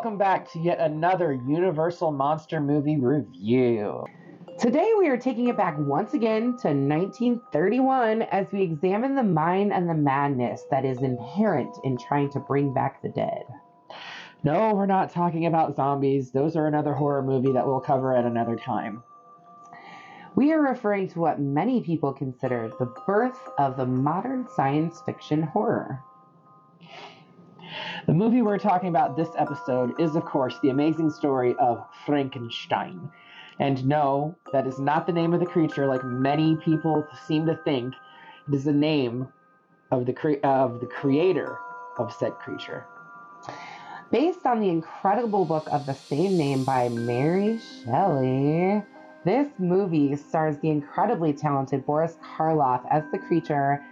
welcome back to yet another Universal Monster movie review. Today we are taking it back once again to 1931 as we examine the mind and the madness that is inherent in trying to bring back the dead. No, we're not talking about zombies. Those are another horror movie that we'll cover at another time. We are referring to what many people consider the birth of the modern science fiction horror. The movie we're talking about this episode is, of course, the amazing story of Frankenstein. And no, that is not the name of the creature like many people seem to think. It is the name of the creator of said creature. Based on the incredible book of the same name by Mary Shelley, this movie stars the incredibly talented Boris Karloff as the creature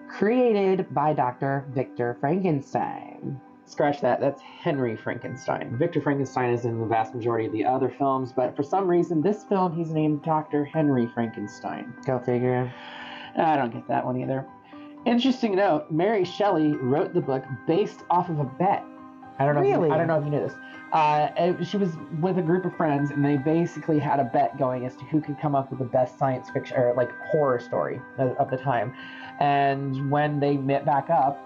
created by Dr. Victor Frankenstein. Scratch that, that's Henry Frankenstein. Victor Frankenstein is in the vast majority of the other films, but for some reason, this film, he's named Dr. Henry Frankenstein. Go figure. I don't get that one either. Interesting note, Mary Shelley wrote the book based off of a bet. I don't know if you knew this. She was with a group of friends, and they basically had a bet going as to who could come up with the best science fiction or like horror story of the time. And when they met back up,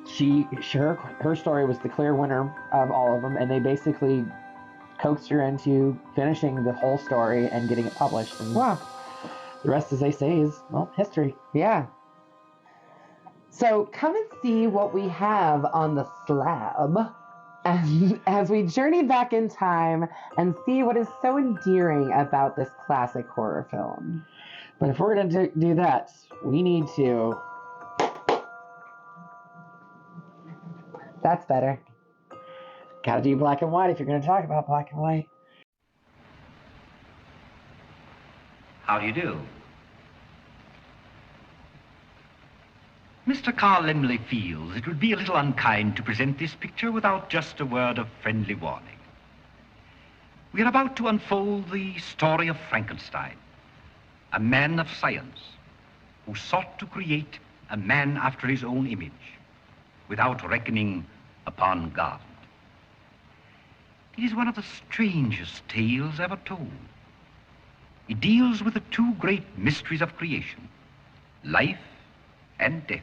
her story was the clear winner of all of them, and they basically coaxed her into finishing the whole story and getting it published. And wow. The rest, as they say, is, well, history. Yeah. So come and see what we have on the slab as we journey back in time and see what is so endearing about this classic horror film. But if we're going to do that, we need to... That's better. Gotta do black and white if you're going to talk about black and white. How do you do? Mr. Carl Lemley feels it would be a little unkind to present this picture without just a word of friendly warning. We are about to unfold the story of Frankenstein, a man of science who sought to create a man after his own image without reckoning upon God. It is one of the strangest tales ever told. It deals with the two great mysteries of creation, life and death.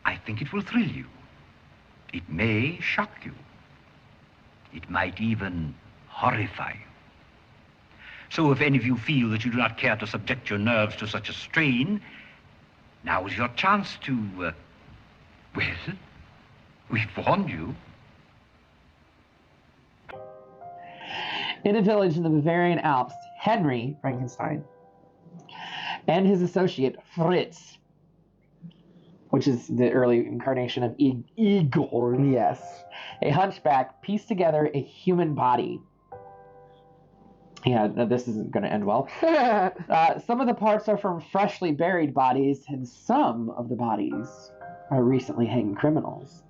I think it will thrill you. It may shock you. It might even horrify you. So if any of you feel that you do not care to subject your nerves to such a strain, now is your chance to, well, we've warned you. In a village in the Bavarian Alps, Henry Frankenstein and his associate Fritz, which is the early incarnation of Igor, yes, a hunchback, pieced together a human body. Yeah, this isn't going to end well. Some of the parts are from freshly buried bodies, and some of the bodies are recently hanged criminals.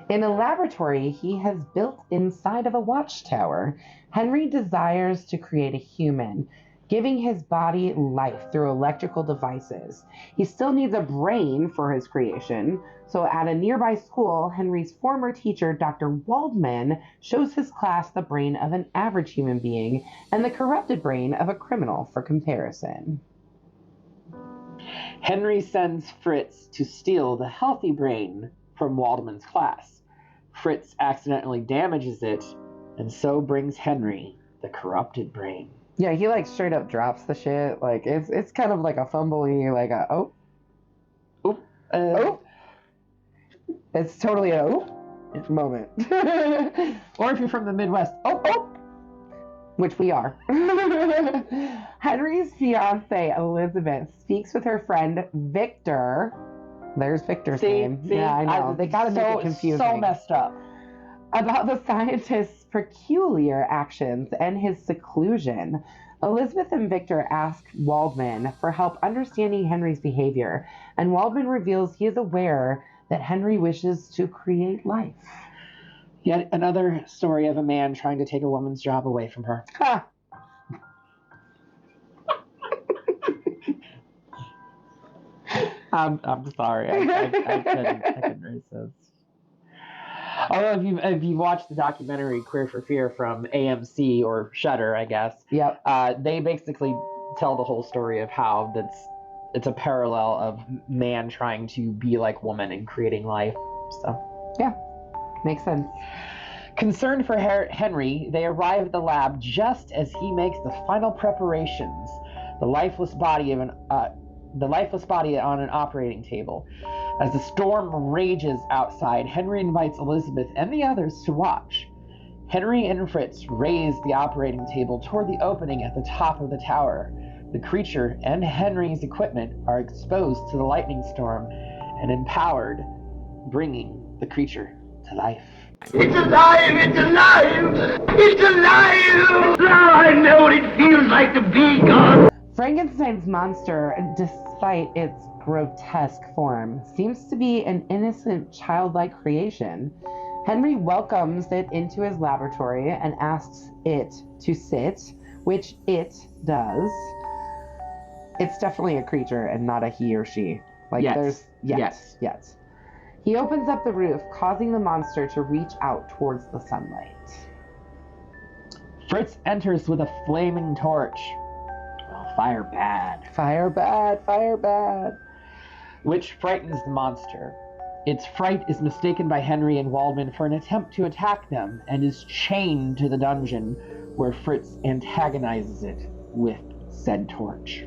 In a laboratory he has built inside of a watchtower, Henry desires to create a human, giving his body life through electrical devices. He still needs a brain for his creation, so at a nearby school, Henry's former teacher, Dr. Waldman, shows his class the brain of an average human being and the corrupted brain of a criminal for comparison. Henry sends Fritz to steal the healthy brain from Waldman's class. Fritz accidentally damages it, and so brings Henry the corrupted brain. Yeah, he like straight up drops the shit. Like it's kind of like a fumbly, like a oh. It's totally a moment. Or if you're from the Midwest, which we are. Henry's fiancée Elizabeth speaks with her friend Victor. There's Victor's name. Yeah, I know. They gotta make it confusing. So messed up. About the scientist's peculiar actions and his seclusion. Elizabeth and Victor ask Waldman for help understanding Henry's behavior, and Waldman reveals he is aware that Henry wishes to create life. Yet another story of a man trying to take a woman's job away from her. Ha! I'm sorry. I couldn't resist. Although if you watch the documentary Queer for Fear from AMC or Shudder, I guess, Yep. They basically tell the whole story of how it's a parallel of man trying to be like woman and creating life. So yeah, makes sense. Concerned for Henry, they arrive at the lab just as he makes the final preparations. The lifeless body on an operating table. As the storm rages outside, Henry invites Elizabeth and the others to watch. Henry and Fritz raise the operating table toward the opening at the top of the tower. The creature and Henry's equipment are exposed to the lightning storm and empowered, bringing the creature to life. It's alive! It's alive! It's alive! Now I know what it feels like to be gone. Frankenstein's monster, despite its grotesque form, seems to be an innocent, childlike creation. Henry welcomes it into his laboratory and asks it to sit, which it does. It's definitely a creature and not a he or she. Yes. He opens up the roof, causing the monster to reach out towards the sunlight. Fritz enters with a flaming torch. Well, fire bad. Fire bad, fire bad. Which frightens the monster. Its fright is mistaken by Henry and Waldman for an attempt to attack them and is chained to the dungeon where Fritz antagonizes it with said torch.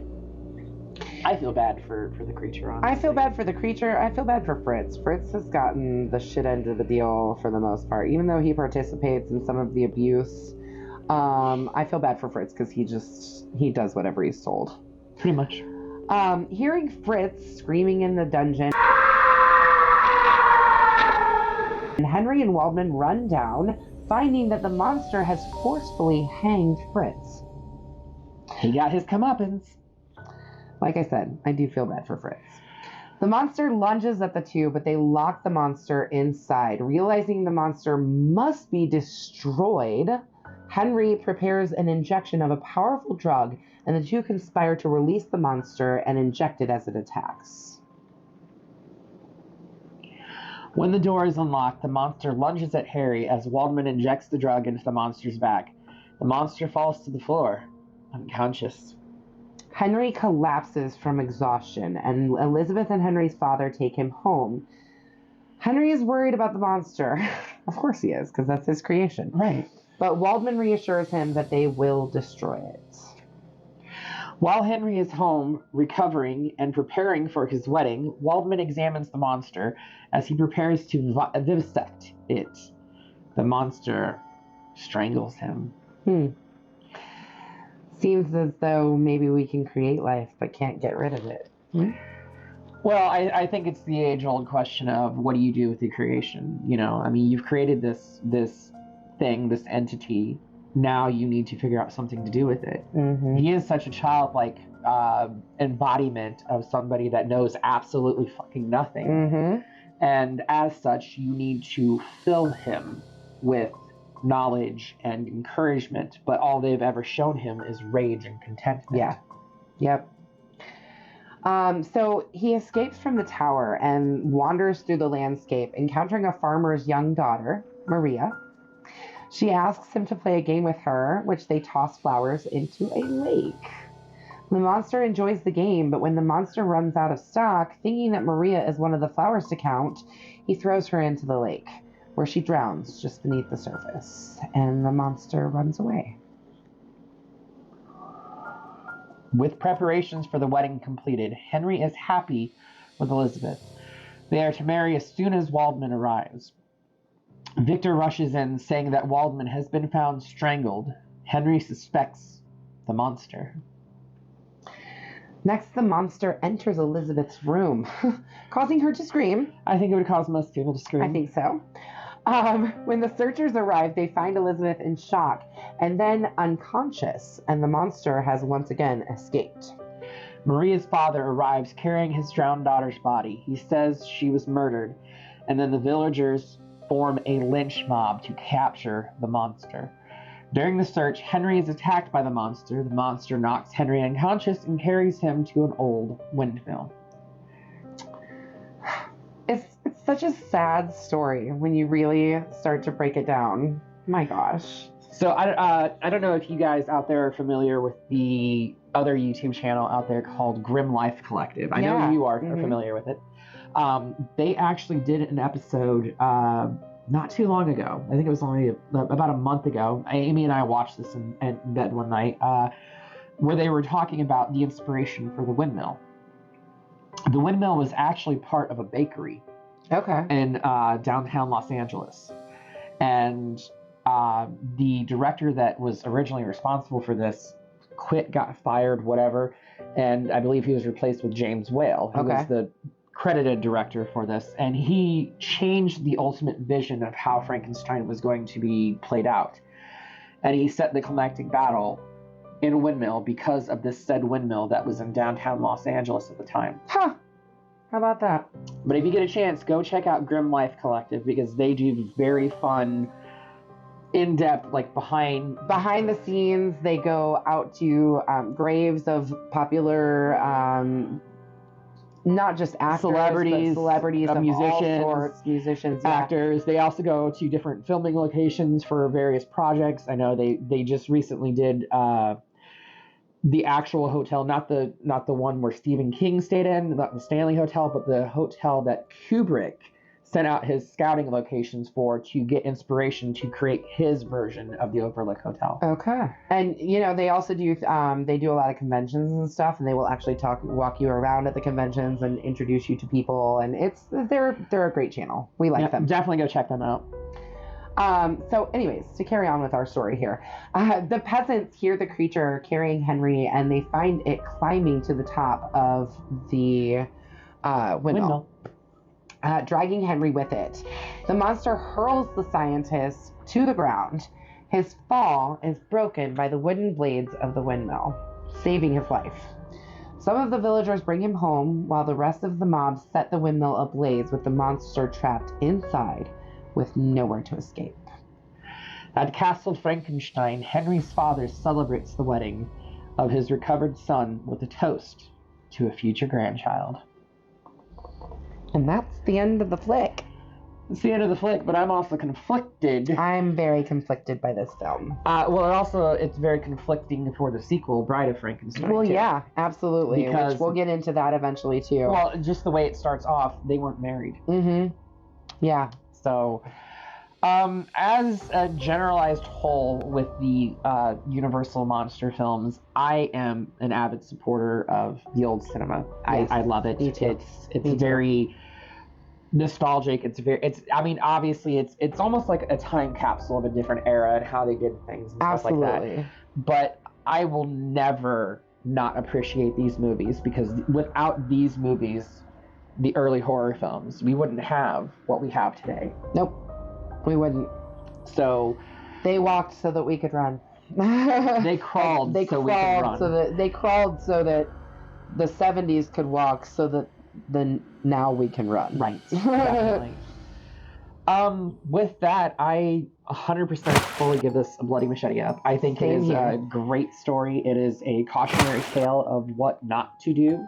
I feel bad for the creature, honestly. I feel bad for the creature. I feel bad for Fritz. Fritz has gotten the shit end of the deal for the most part. Even though he participates in some of the abuse, I feel bad for Fritz because he does whatever he's told. Pretty much. Hearing Fritz screaming in the dungeon, and Henry and Waldman run down, finding that the monster has forcefully hanged Fritz. He got his comeuppance. Like I said, I do feel bad for Fritz. The monster lunges at the two, but they lock the monster inside. Realizing the monster must be destroyed, Henry prepares an injection of a powerful drug, and the two conspire to release the monster and inject it as it attacks. When the door is unlocked, the monster lunges at Harry as Waldman injects the drug into the monster's back. The monster falls to the floor, unconscious. Henry collapses from exhaustion, and Elizabeth and Henry's father take him home. Henry is worried about the monster. Of course he is, because that's his creation. Right. But Waldman reassures him that they will destroy it. While Henry is home, recovering and preparing for his wedding, Waldman examines the monster as he prepares to vivisect it. The monster strangles him. Seems as though maybe we can create life but can't get rid of it. Well, I think it's the age-old question of what do you do with the creation? You know, I mean, you've created this thing, this entity. Now you need to figure out something to do with it. Mm-hmm. He is such a childlike embodiment of somebody that knows absolutely fucking nothing. Mm-hmm. And as such, you need to fill him with knowledge and encouragement, but all they've ever shown him is rage and contentment. Yeah. Yep. So he escapes from the tower and wanders through the landscape, encountering a farmer's young daughter, Maria. She asks him to play a game with her, which they toss flowers into a lake. The monster enjoys the game, but when the monster runs out of stock, thinking that Maria is one of the flowers to count, he throws her into the lake, where she drowns just beneath the surface, and the monster runs away. With preparations for the wedding completed, Henry is happy with Elizabeth. They are to marry as soon as Waldman arrives. Victor rushes in, saying that Waldman has been found strangled. Henry suspects the monster. Next, the monster enters Elizabeth's room, causing her to scream. I think it would cause most people to scream. I think so. When the searchers arrive, they find Elizabeth in shock and then unconscious, and the monster has once again escaped. Maria's father arrives carrying his drowned daughter's body. He says she was murdered, and then the villagers form a lynch mob to capture the monster. During the search, Henry is attacked by the monster. The monster knocks Henry unconscious and carries him to an old windmill. It's such a sad story when you really start to break it down. My gosh. So I don't know if you guys out there are familiar with the other YouTube channel out there called Grim Life Collective. I know you are familiar with it. They actually did an episode not too long ago. I think it was only about a month ago. Amy and I watched this in bed one night, where they were talking about the inspiration for the windmill. The windmill was actually part of a bakery. Okay. In downtown Los Angeles. And the director that was originally responsible for this quit, got fired, whatever. And I believe he was replaced with James Whale, who was the credited director for this. And he changed the ultimate vision of how Frankenstein was going to be played out. And he set the climactic battle in a windmill because of this said windmill that was in downtown Los Angeles at the time. Huh. How about that? But if you get a chance, go check out Grim Life Collective, because they do very fun, in-depth, like behind the scenes. They go out to graves of popular, not just actors, celebrities, but of musicians, all sorts, musicians, actors. They also go to different filming locations for various projects. I know they just recently did the actual hotel, not the one where Stephen King stayed in, not the Stanley Hotel, but the hotel that Kubrick sent out his scouting locations for to get inspiration to create his version of the Overlook Hotel. Okay. And, they also do, they do a lot of conventions and stuff, and they will actually walk you around at the conventions and introduce you to people, and they're a great channel. We like them. Definitely go check them out. So anyways, to carry on with our story here, the peasants hear the creature carrying Henry, and they find it climbing to the top of the windmill. Dragging Henry with it. The monster hurls the scientist to the ground. His fall is broken by the wooden blades of the windmill, saving his life. Some of the villagers bring him home, while the rest of the mob set the windmill ablaze with the monster trapped inside with nowhere to escape. At Castle Frankenstein, Henry's father celebrates the wedding of his recovered son with a toast to a future grandchild. And that's the end of the flick. It's the end of the flick, but I'm also conflicted. I'm very conflicted by this film. It's very conflicting for the sequel, Bride of Frankenstein. Well, too. Yeah, absolutely. Because, which we'll get into that eventually, too. Well, just the way it starts off, they weren't married. Mm-hmm. Yeah. So, as a generalized whole with the Universal monster films, I am an avid supporter of the old cinema. Yes. I love it. Me too. It's very nostalgic. Obviously it's almost like a time capsule of a different era and how they did things and stuff like that. But I will never not appreciate these movies, because without these movies, the early horror films, we wouldn't have what we have today. Nope, we wouldn't. So they walked so that we could run. They crawled we could run. They crawled so that the 70s could walk, so that now we can run. Right. Definitely. With that, I 100% fully give this a bloody machete up. I think it is a great story. It is a cautionary tale of what not to do.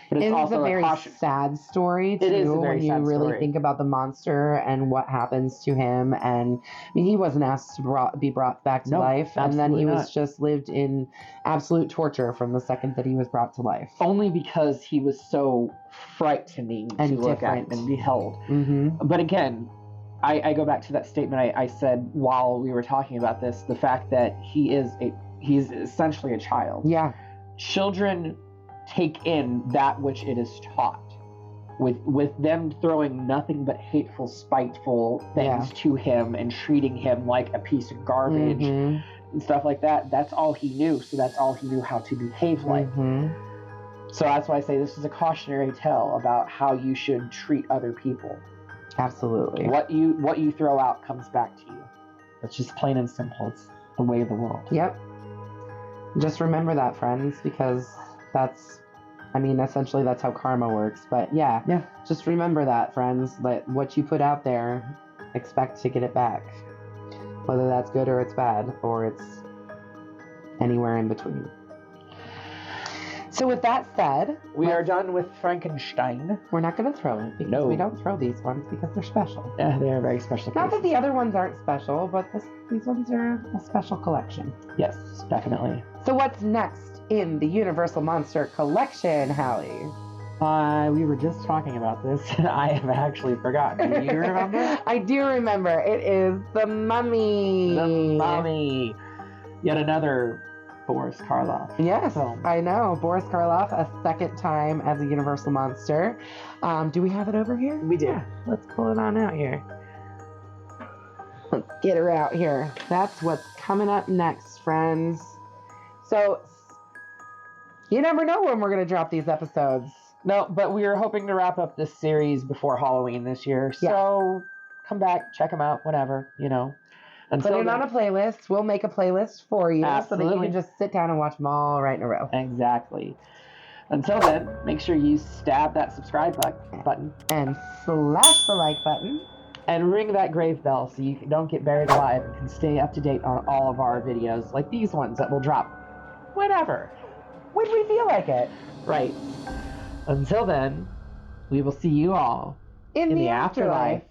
But it's also a very sad story, too. It is a very sad story. When you really think about the monster and what happens to him. And he wasn't asked to be brought back to life. And then he was just lived in absolute torture from the second that he was brought to life. Only because he was so frightening to look at and behold. Mm-hmm. But again, I go back to that statement I said while we were talking about this, the fact that he's essentially a child. Yeah. Children take in that which it is taught, with them throwing nothing but hateful, spiteful things to him and treating him like a piece of garbage and stuff like that. That's all he knew, so that's all he knew how to behave like. So that's why I say this is a cautionary tale about how you should treat other people. Absolutely. What you throw out comes back to you. It's just plain and simple. It's the way of the world. Yep. Just remember that, friends, because essentially that's how karma works. But yeah, just remember that, friends, that what you put out there, expect to get it back. Whether that's good or it's bad, or it's anywhere in between. So with that said, we are done with Frankenstein. We're not going to throw it because we don't throw these ones because they're special. Yeah, they're very special. Not that the other ones aren't special, but these ones are a special collection. Yes, definitely. So what's next in the Universal Monster Collection, Hallie? We were just talking about this. I have actually forgotten. Do you remember? I do remember. It is The Mummy. The Mummy. Yet another Boris Karloff. Yes, film. I know. Boris Karloff, a second time as a Universal Monster. Do we have it over here? We do. Yeah, let's pull it on out here. Let's get her out here. That's what's coming up next, friends. So, you never know when we're going to drop these episodes. No, but we are hoping to wrap up this series before Halloween this year. So come back, check them out, whatever, you know. Put it on a playlist. We'll make a playlist for you so that you can just sit down and watch them all right in a row. Exactly. Until then, make sure you stab that subscribe button. And slash the like button. And ring that grave bell so you don't get buried alive and can stay up to date on all of our videos, like these ones that will drop whenever. When we feel like it. Right. Until then, we will see you all in the afterlife.